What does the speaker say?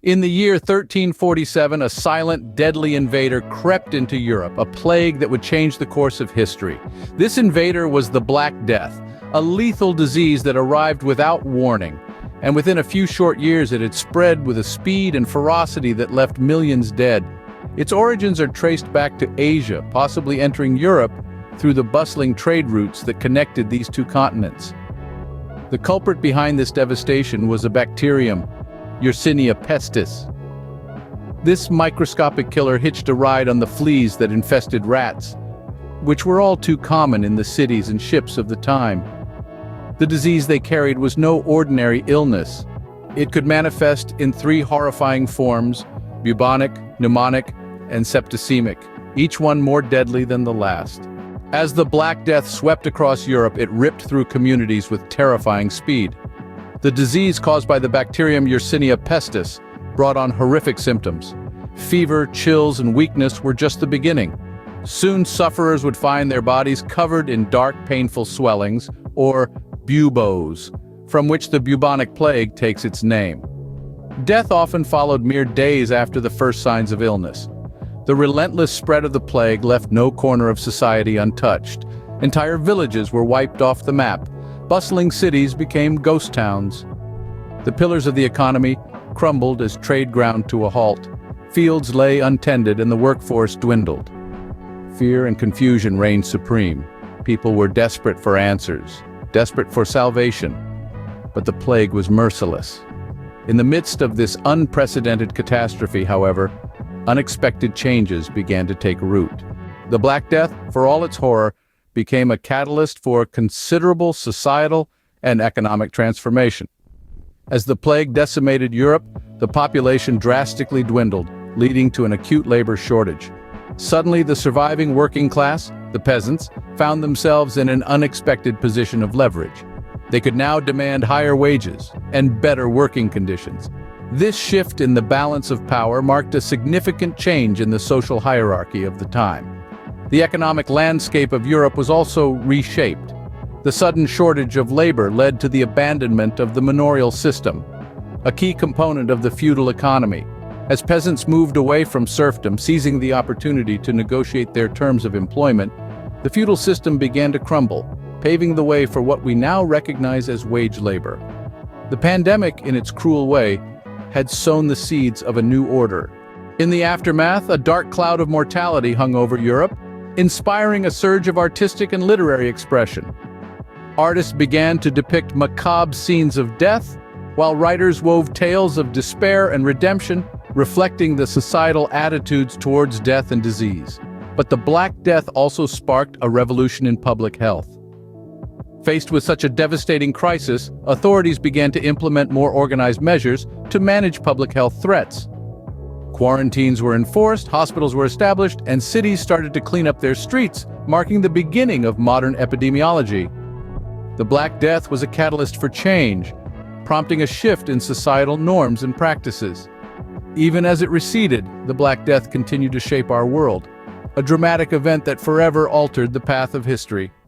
In the year 1347, a silent, deadly invader crept into Europe, a plague that would change the course of history. This invader was the Black Death, a lethal disease that arrived without warning, and within a few short years it had spread with a speed and ferocity that left millions dead. Its origins are traced back to Asia, possibly entering Europe through the bustling trade routes that connected these two continents. The culprit behind this devastation was a bacterium, Yersinia pestis. This microscopic killer hitched a ride on the fleas that infested rats, which were all too common in the cities and ships of the time. The disease they carried was no ordinary illness. It could manifest in three horrifying forms: bubonic, pneumonic, and septicemic, each one more deadly than the last. As the Black Death swept across Europe, it ripped through communities with terrifying speed. The disease caused by the bacterium Yersinia pestis brought on horrific symptoms. Fever, chills, and weakness were just the beginning. Soon sufferers would find their bodies covered in dark, painful swellings, or buboes, from which the bubonic plague takes its name. Death often followed mere days after the first signs of illness. The relentless spread of the plague left no corner of society untouched. Entire villages were wiped off the map. Bustling cities became ghost towns. The pillars of the economy crumbled as trade ground to a halt. Fields lay untended and the workforce dwindled. Fear and confusion reigned supreme. People were desperate for answers, desperate for salvation. But the plague was merciless. In the midst of this unprecedented catastrophe, however, unexpected changes began to take root. The Black Death, for all its horror, became a catalyst for considerable societal and economic transformation. As the plague decimated Europe, the population drastically dwindled, leading to an acute labor shortage. Suddenly, the surviving working class, the peasants, found themselves in an unexpected position of leverage. They could now demand higher wages and better working conditions. This shift in the balance of power marked a significant change in the social hierarchy of the time. The economic landscape of Europe was also reshaped. The sudden shortage of labor led to the abandonment of the manorial system, a key component of the feudal economy. As peasants moved away from serfdom, seizing the opportunity to negotiate their terms of employment, the feudal system began to crumble, paving the way for what we now recognize as wage labor. The pandemic, in its cruel way, had sown the seeds of a new order. In the aftermath, a dark cloud of mortality hung over Europe, inspiring a surge of artistic and literary expression. Artists began to depict macabre scenes of death, while writers wove tales of despair and redemption, reflecting the societal attitudes towards death and disease. But the Black Death also sparked a revolution in public health. Faced with such a devastating crisis, authorities began to implement more organized measures to manage public health threats. Quarantines were enforced, hospitals were established, and cities started to clean up their streets, marking the beginning of modern epidemiology. The Black Death was a catalyst for change, prompting a shift in societal norms and practices. Even as it receded, the Black Death continued to shape our world, a dramatic event that forever altered the path of history.